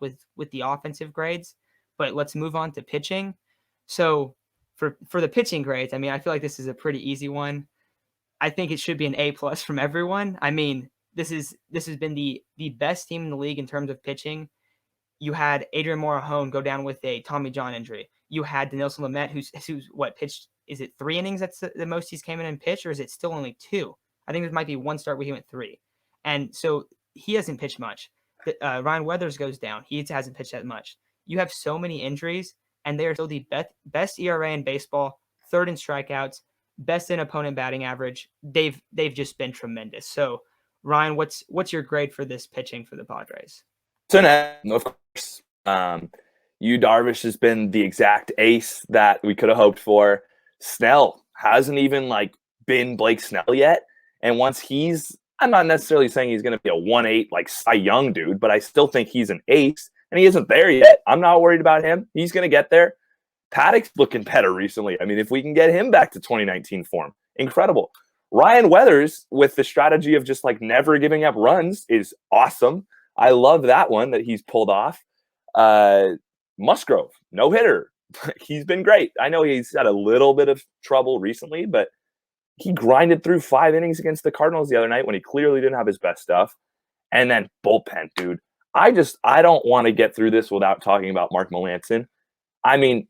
with the offensive grades. But let's move on to pitching. So for the pitching grades, I mean, I feel like this is a pretty easy one. I think it should be an A plus from everyone. I mean, this has been the best team in the league in terms of pitching. You had Adrian Morejon go down with a Tommy John injury. You had Dinelson Lamet, who's what pitched, is it 3 innings? That's the most he's came in and pitched, or is it still only 2? I think there might be one start where he went 3. And so he hasn't pitched much. Ryan Weathers goes down. He hasn't pitched that much. You have so many injuries, and they are still the best ERA in baseball, third in strikeouts, best in opponent batting average. They've just been tremendous. So, Ryan, what's your grade for this pitching for the Padres? So, of course, Yu Darvish has been the exact ace that we could have hoped for. Snell hasn't even been Blake Snell yet, and once I'm not necessarily saying he's going to be a 1-8 like Cy Young dude, but I still think he's an ace, and he isn't there yet. I'm not worried about him. He's going to get there. Paddock's looking better recently. I mean, if we can get him back to 2019 form, incredible. Ryan Weathers, with the strategy of just never giving up runs, is awesome. I love that one that he's pulled off. Musgrove, no hitter. He's been great. I know he's had a little bit of trouble recently, but he grinded through 5 innings against the Cardinals the other night when he clearly didn't have his best stuff. And then bullpen, dude. I don't want to get through this without talking about Mark Melancon. I mean,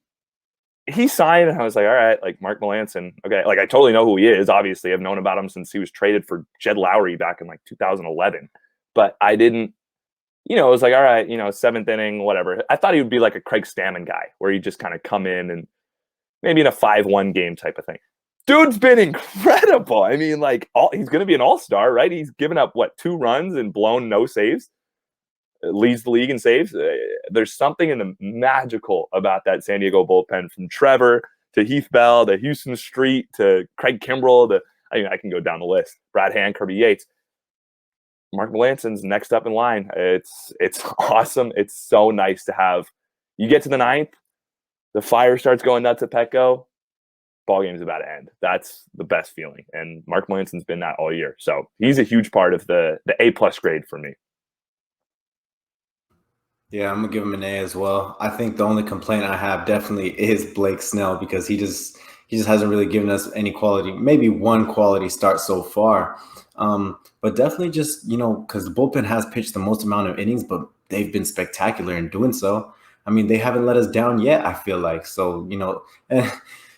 he signed, and I was like, all right, Mark Melancon. Okay, I totally know who he is. Obviously, I've known about him since he was traded for Jed Lowry back in 2011. But I didn't, it was all right, 7th inning, whatever. I thought he would be a Craig Stammen guy, where he'd just kind of come in and maybe in a 5-1 game type of thing. Dude's been incredible. I mean, he's going to be an all-star, right? He's given up, 2 runs and blown no saves. Leads the league in saves. There's something in the magical about that San Diego bullpen, from Trevor to Heath Bell to Houston Street to Craig Kimbrell. I can go down the list. Brad Hand, Kirby Yates. Mark Melancon's next up in line. It's awesome. It's so nice to have. You get to the 9th, the fire starts going nuts at Petco. Ball game's about to end. That's the best feeling, and Mark Melancon's been that all year. So he's a huge part of the A+ grade for me. Yeah, I'm gonna give him an A as well. I think the only complaint I have definitely is Blake Snell, because he just hasn't really given us any quality, maybe one quality start so far. But definitely just, because the bullpen has pitched the most amount of innings, but they've been spectacular in doing so. I mean, they haven't let us down yet, I feel like. So,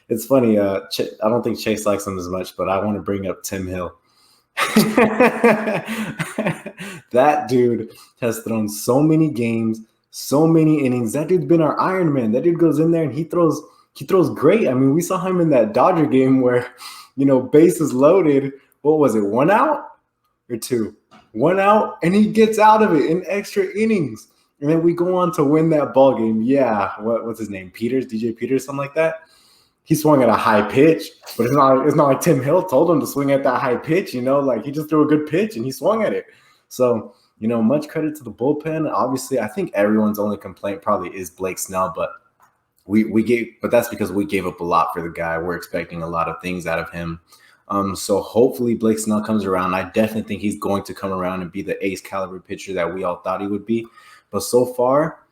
it's funny. I don't think Chase likes him as much, but I want to bring up Tim Hill. That dude has thrown so many games, so many innings. That dude's been our Iron Man. That dude goes in there and he throws great. I mean, we saw him in that Dodger game where, bases loaded. What was it? 1 out or 2? 1 out, and he gets out of it in extra innings. And then we go on to win that ball game. Yeah, what's his name? DJ Peters, something like that. He swung at a high pitch, but it's not like Tim Hill told him to swing at that high pitch. He just threw a good pitch and he swung at it. So, much credit to the bullpen. Obviously, I think everyone's only complaint probably is Blake Snell, but but that's because we gave up a lot for the guy. We're expecting a lot of things out of him. So hopefully Blake Snell comes around. I definitely think he's going to come around and be the ace caliber pitcher that we all thought he would be. But so far,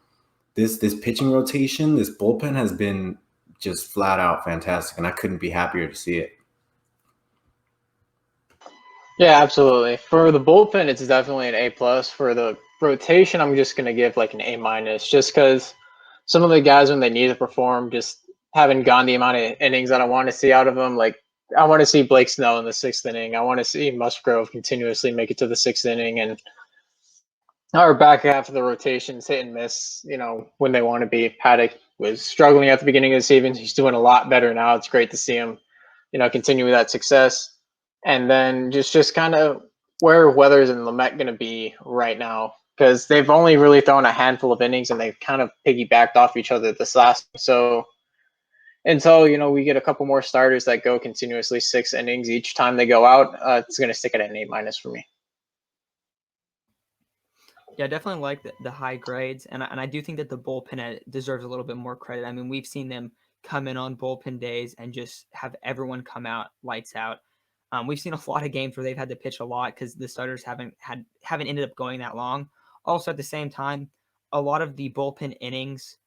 this pitching rotation, this bullpen has been just flat out fantastic, and I couldn't be happier to see it. Yeah, absolutely. For the bullpen, it's definitely an A+. For the rotation, I'm just going to give an A-, just because some of the guys, when they need to perform, just haven't gone the amount of innings that I want to see out of them. I want to see Blake Snell in the 6th inning. I want to see Musgrove continuously make it to the 6th inning, and our back half of the rotation's hit and miss, when they want to be. Paddock was struggling at the beginning of the season. He's doing a lot better now. It's great to see him, continue with that success. And then just kind of where Weathers and Lamet going to be right now, because they've only really thrown a handful of innings and they've kind of piggybacked off each other this last. So until, we get a couple more starters that go continuously 6 innings each time they go out, it's going to stick at an A- for me. Yeah, I definitely like the high grades, and I do think that the bullpen deserves a little bit more credit. I mean, we've seen them come in on bullpen days and just have everyone come out lights out. We've seen a lot of games where they've had to pitch a lot because the starters haven't ended up going that long. Also, at the same time, a lot of the bullpen innings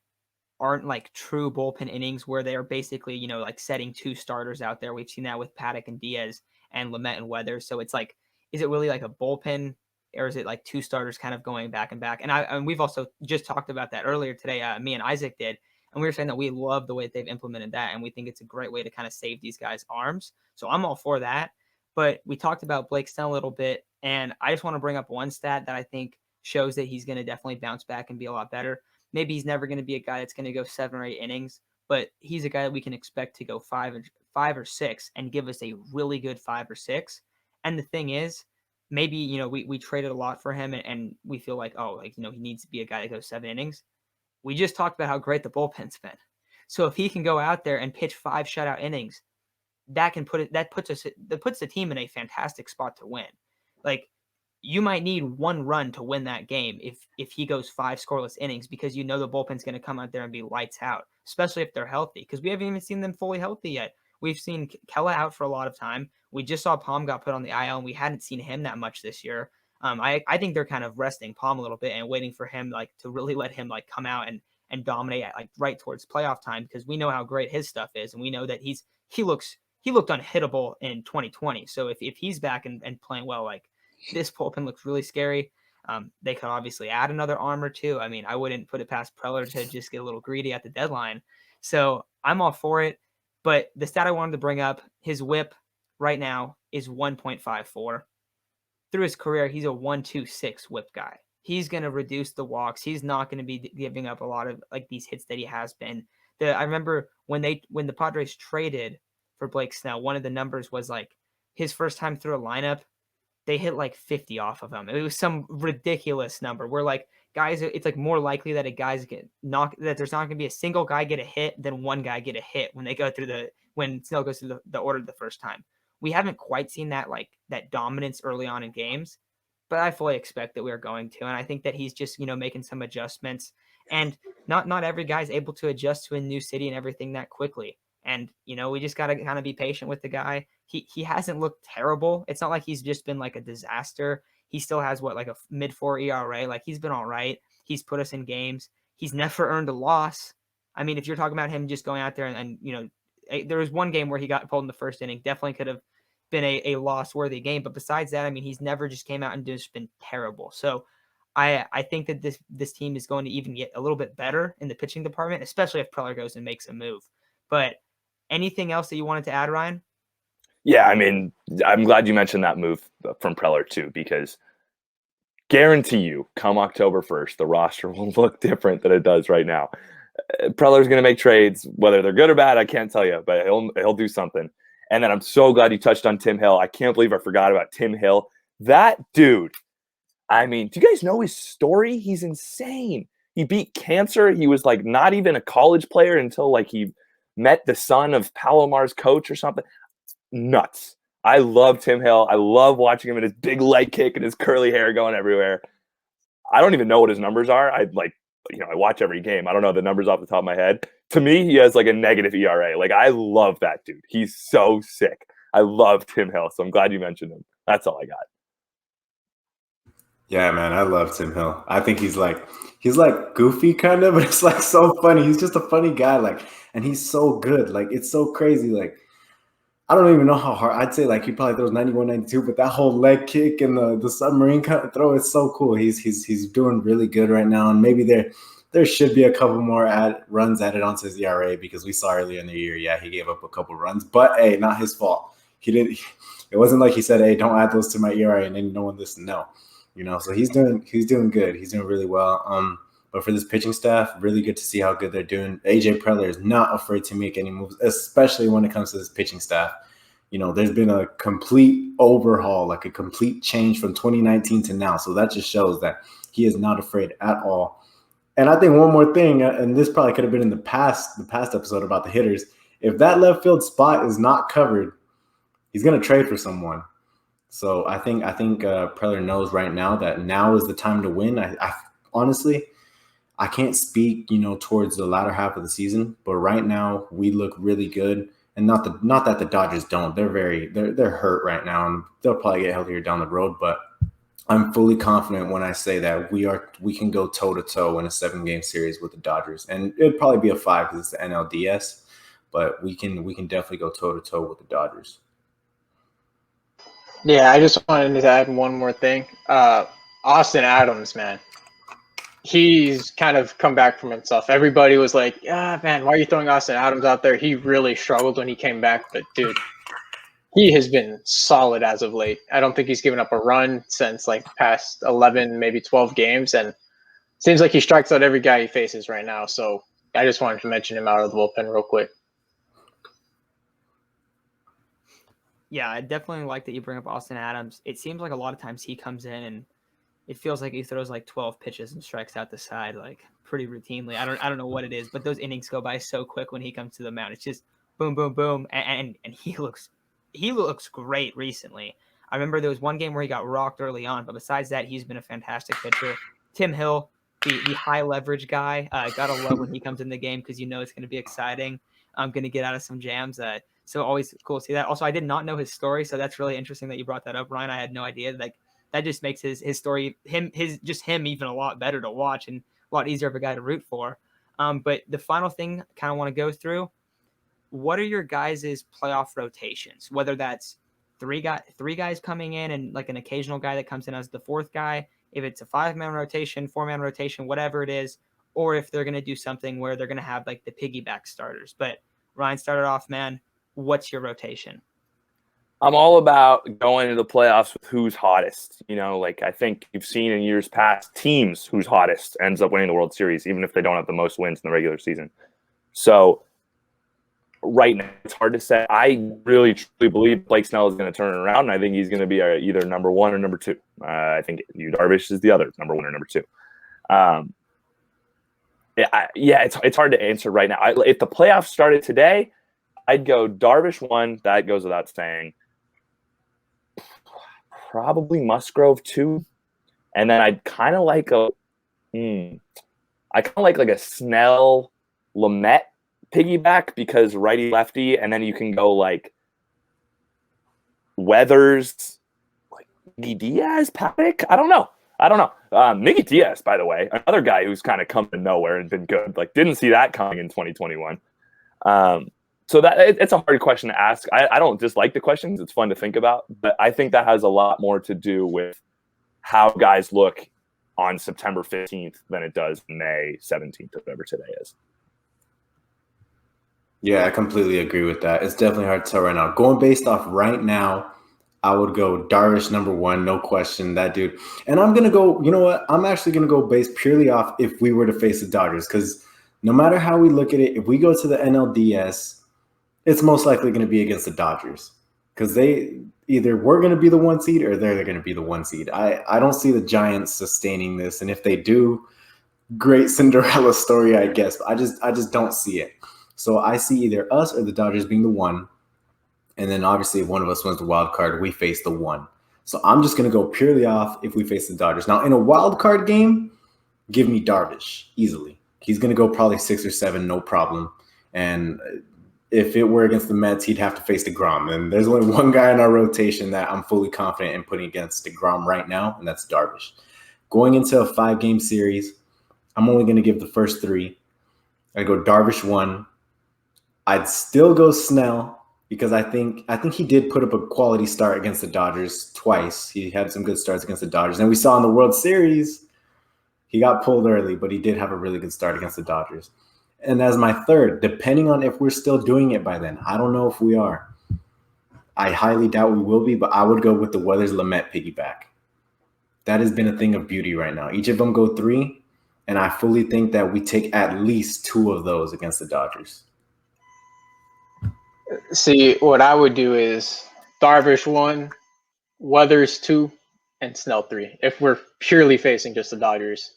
aren't like true bullpen innings where they're basically, like setting 2 starters out there. We've seen that with Paddock and Diaz and Lamet and Weathers. So it's like, is it really like a bullpen, or is it like 2 starters kind of going back and back? And we've also just talked about that earlier today. Me and Isaac did. And we were saying that we love the way they've implemented that. And we think it's a great way to kind of save these guys' arms. So I'm all for that. But we talked about Blake Snell a little bit. And I just want to bring up one stat that I think shows that he's going to definitely bounce back and be a lot better. Maybe he's never going to be a guy that's going to go 7 or 8 innings, but he's a guy that we can expect to go 5 or 6 and give us a really good 5 or 6. And the thing is, maybe, we traded a lot for him and we feel like, he needs to be a guy that goes 7 innings. We just talked about how great the bullpen's been. So if he can go out there and pitch 5 shutout innings, that puts the team in a fantastic spot to win. Like, you might need 1 run to win that game if he goes 5 scoreless innings, because the bullpen's going to come out there and be lights out, especially if they're healthy, because we haven't even seen them fully healthy yet. We've seen Kella out for a lot of time. We just saw Palm got put on the IL, and we hadn't seen him that much this year. I think they're kind of resting Palm a little bit and waiting for him to really let him come out and dominate at right towards playoff time, because we know how great his stuff is, and we know that he looked unhittable in 2020. So if he's back and playing well, this bullpen looks really scary. They could obviously add another arm or 2. I mean, I wouldn't put it past Preller to just get a little greedy at the deadline. So I'm all for it. But the stat I wanted to bring up, his whip right now is 1.54. Through his career, he's a 1.26 whip guy. He's going to reduce the walks. He's not going to be giving up a lot of these hits that he has been. I remember when the Padres traded for Blake Snell, one of the numbers was his first time through a lineup, they hit 50 off of him. It was some ridiculous number where guys, it's more likely that that there's not going to be a single guy get a hit than one guy get a hit when they go through when Snell goes through the order the first time. We haven't quite seen that that dominance early on in games, but I fully expect that we are going to. And I think that he's just, making some adjustments, and not every guy's able to adjust to a new city and everything that quickly. And, we just got to kind of be patient with the guy. He hasn't looked terrible. It's not like he's just been a disaster. He still has a mid-4 ERA. He's been all right. He's put us in games. He's never earned a loss. I mean, if you're talking about him just going out there and there was one game where he got pulled in the first inning, definitely could have been a loss-worthy game. But besides that, I mean, he's never just came out and just been terrible. So I think that this team is going to even get a little bit better in the pitching department, especially if Preller goes and makes a move. But anything else that you wanted to add, Ryan? Yeah, I mean, I'm glad you mentioned that move from Preller too, because guarantee you, come October 1st, the roster will look different than it does right now. Preller's going to make trades, whether they're good or bad, I can't tell you, but he'll do something. And then I'm so glad you touched on Tim Hill. I can't believe I forgot about Tim Hill. That dude, I mean, do you guys know his story? He's insane. He beat cancer. He was not even a college player until he met the son of Palomar's coach or something. Nuts. I love Tim Hill. I love watching him and his big leg kick and his curly hair going everywhere. I don't even know what his numbers are. I watch every game. I don't know the numbers off the top of my head. To me, he has a negative ERA. I love that dude. He's so sick. I love Tim Hill. So I'm glad you mentioned him. That's all I got. Yeah, man, I love Tim Hill. I think he's goofy kind of, but it's so funny. He's just a funny guy. And he's so good. It's so crazy. I don't even know how hard. I'd say he probably throws 91, 92, but that whole leg kick and the submarine kind of throw is so cool. He's doing really good right now, and maybe there should be a couple more runs added onto his ERA, because we saw earlier in the year, he gave up a couple runs, but hey, not his fault. He didn't. It wasn't like he said, "Hey, don't add those to my ERA," and then no one listened. No, So he's doing good. He's doing really well. But for this pitching staff, really good to see how good they're doing. AJ Preller is not afraid to make any moves, especially when it comes to this pitching staff. There's been a complete overhaul, a complete change from 2019 to now. So that just shows that he is not afraid at all. And I think one more thing, and this probably could have been in the past episode about the hitters. If that left field spot is not covered, he's going to trade for someone. So I think Preller knows right now that now is the time to win. I honestly, I can't speak, towards the latter half of the season, but right now we look really good. And not that the Dodgers don't. They're hurt right now, and they'll probably get healthier down the road. But I'm fully confident when I say that we can go toe to toe in a 7-game series with the Dodgers, and it'd probably be a 5 because it's the NLDS, but we can definitely go toe to toe with the Dodgers. Yeah, I just wanted to add one more thing. Austin Adams, man, he's kind of come back from himself. Everybody was like, "Ah, man, why are you throwing Austin Adams out there?" He really struggled when he came back, but dude, he has been solid as of late. I don't think he's given up a run since like past 11, maybe 12 games, and seems like he strikes out every guy he faces right now. So I just wanted to mention him out of the bullpen real quick. Yeah, I definitely like that you bring up Austin Adams. It seems like a lot of times he comes in and it feels like he throws like 12 pitches and strikes out the side like pretty routinely. I don't know what it is, but those innings go by so quick when he comes to the mound. It's just boom, boom, boom, and he looks great recently. I remember there was one game where he got rocked early on, but besides that, he's been a fantastic pitcher. Tim Hill, the high leverage guy, gotta love when he comes in the game because you know it's going to be exciting. I'm going to get out of some jams. So always cool to see that. Also, I did not know his story, so that's really interesting that you brought that up, Ryan. I had no idea. Like that just makes his story him even a lot better to watch and a lot easier of a guy to root for. But the final thing I kind of want to go through: what are your guys' playoff rotations? Whether that's three guys coming in and like an occasional guy that comes in as the fourth guy, if it's a 5-man rotation, 4-man rotation, whatever it is, or if they're going to do something where they're going to have like the piggyback starters. But Ryan started off, man. What's your rotation? I'm all about going into the playoffs with who's hottest. You know, like I think you've seen in years past, teams who's hottest ends up winning the World Series, even if they don't have the most wins in the regular season. So right now, it's hard to say. I really, truly believe Blake Snell is going to turn it around, and I think he's going to be either number 1 or number 2. I think Yu Darvish is the other number 1 or number 2. It's hard to answer right now. If the playoffs started today, I'd go Darvish 1. That goes without saying. Probably Musgrove 2, and then I'd kind of like a Snell Lamet piggyback because righty lefty, and then you can go like Weathers, like Miggy Diaz, Paddock. I don't know. Miggy Diaz, by the way, another guy who's kind of come to nowhere and been good. Like didn't see that coming in 2021. So it's a hard question to ask. I don't dislike the questions. It's fun to think about. But I think that has a lot more to do with how guys look on September 15th than it does May 17th, whatever today is. Yeah, I completely agree with that. It's definitely hard to tell right now. Going based off right now, I would go Darvish number 1, no question, that dude. And I'm going to go, you know what? I'm actually going to go based purely off if we were to face the Dodgers because no matter how we look at it, if we go to the NLDS, it's most likely going to be against the Dodgers because they either we're going to be the 1 seed or they're going to be the 1 seed. I don't see the Giants sustaining this. And if they do, great Cinderella story, I guess. But I just don't see it. So I see either us or the Dodgers being the 1. And then obviously if one of us wins the wild card, we face the 1. So I'm just going to go purely off if we face the Dodgers. Now in a wild card game, give me Darvish easily. He's going to go probably 6 or 7, no problem. And if it were against the Mets, he'd have to face DeGrom. And there's only one guy in our rotation that I'm fully confident in putting against DeGrom right now, and that's Darvish. Going into a 5-game series, I'm only going to give the first 3. I'd go Darvish 1. I'd still go Snell because I think he did put up a quality start against the Dodgers twice. He had some good starts against the Dodgers. And we saw in the World Series, he got pulled early, but he did have a really good start against the Dodgers. And as my 3rd, depending on if we're still doing it by then. I don't know if we are. I highly doubt we will be, but I would go with the Weathers Lamet piggyback. That has been a thing of beauty right now. Each of them go 3, and I fully think that we take at least 2 of those against the Dodgers. See, what I would do is Darvish 1, Weathers 2, and Snell 3. If we're purely facing just the Dodgers.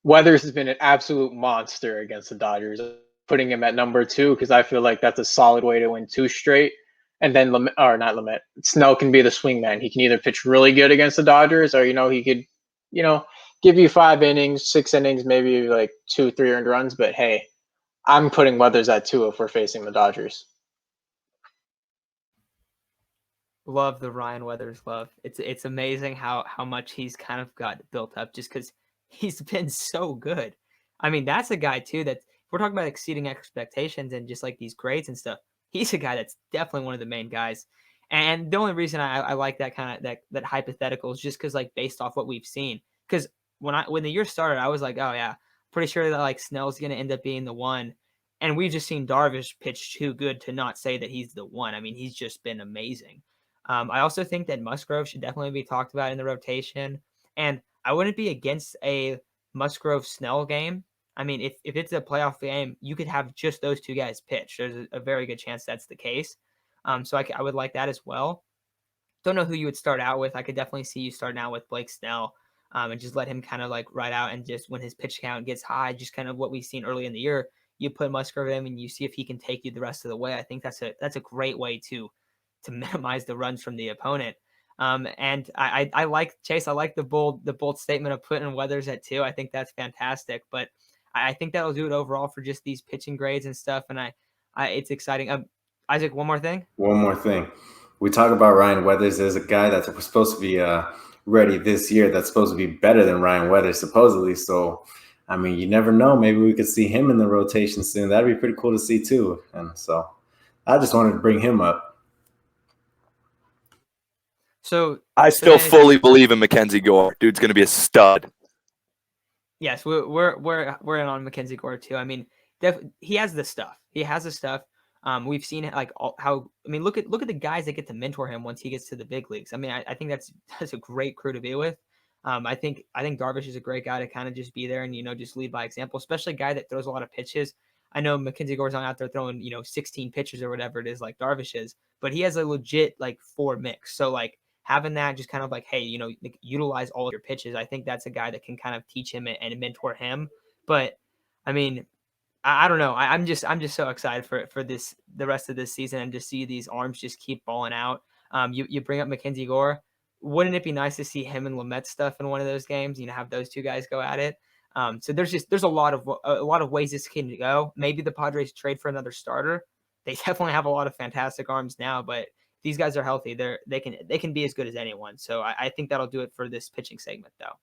Weathers has been an absolute monster against the Dodgers, putting him at number 2 because I feel like that's a solid way to win 2 straight. And then Snell can be the swingman. He can either pitch really good against the Dodgers or, he could, give you 5 innings, 6 innings, maybe like 2-3 earned runs. But hey, I'm putting Weathers at 2 if we're facing the Dodgers. Love the Ryan Weathers love. It's amazing how much he's kind of got built up just because he's been so good. I mean, that's a guy too that if we're talking about exceeding expectations and just like these grades and stuff. He's a guy that's definitely one of the main guys. And the only reason I like that kind of that hypothetical is just because like based off what we've seen. Because when the year started, I was like, oh yeah, pretty sure that like Snell's gonna end up being the one. And we've just seen Darvish pitch too good to not say that he's the one. I mean, he's just been amazing. I also think that Musgrove should definitely be talked about in the rotation. And I wouldn't be against a Musgrove Snell game. I mean, if it's a playoff game, you could have just those two guys pitch. There's a very good chance that's the case. So I would like that as well. Don't know who you would start out with. I could definitely see you starting out with Blake Snell and just let him kind of like ride out and just when his pitch count gets high, just kind of what we've seen early in the year, you put Musgrove in and you see if he can take you the rest of the way. I think that's a great way to minimize the runs from the opponent. And I like Chase. I like the bold statement of putting Weathers at 2. I think that's fantastic. But I think that'll do it overall for just these pitching grades and stuff. And I it's exciting. Isaac, one more thing. One more thing. We talk about Ryan Weathers as a guy that's supposed to be ready this year. That's supposed to be better than Ryan Weathers, supposedly. So, I mean, you never know. Maybe we could see him in the rotation soon. That'd be pretty cool to see too. And so, I just wanted to bring him up. So I still fully believe in Mackenzie Gore. Dude's going to be a stud. Yes, we're in on Mackenzie Gore too. I mean, he has the stuff. He has the stuff. We've seen it like how. I mean, look at the guys that get to mentor him once he gets to the big leagues. I mean, I think that's a great crew to be with. I think Darvish is a great guy to kind of just be there and just lead by example, especially a guy that throws a lot of pitches. I know Mackenzie Gore's not out there throwing 16 pitches or whatever it is like Darvish is, but he has a legit like 4 mix. So like having that just kind of like, hey, like, utilize all of your pitches. I think that's a guy that can kind of teach him and mentor him. But I mean, I don't know. I'm just so excited for the rest of this season and to see these arms just keep balling out. You bring up Mackenzie Gore. Wouldn't it be nice to see him and Lamet stuff in one of those games? Have those two guys go at it. So there's a lot of ways this can go. Maybe the Padres trade for another starter. They definitely have a lot of fantastic arms now, but these guys are healthy. They can be as good as anyone. So I think that'll do it for this pitching segment, though.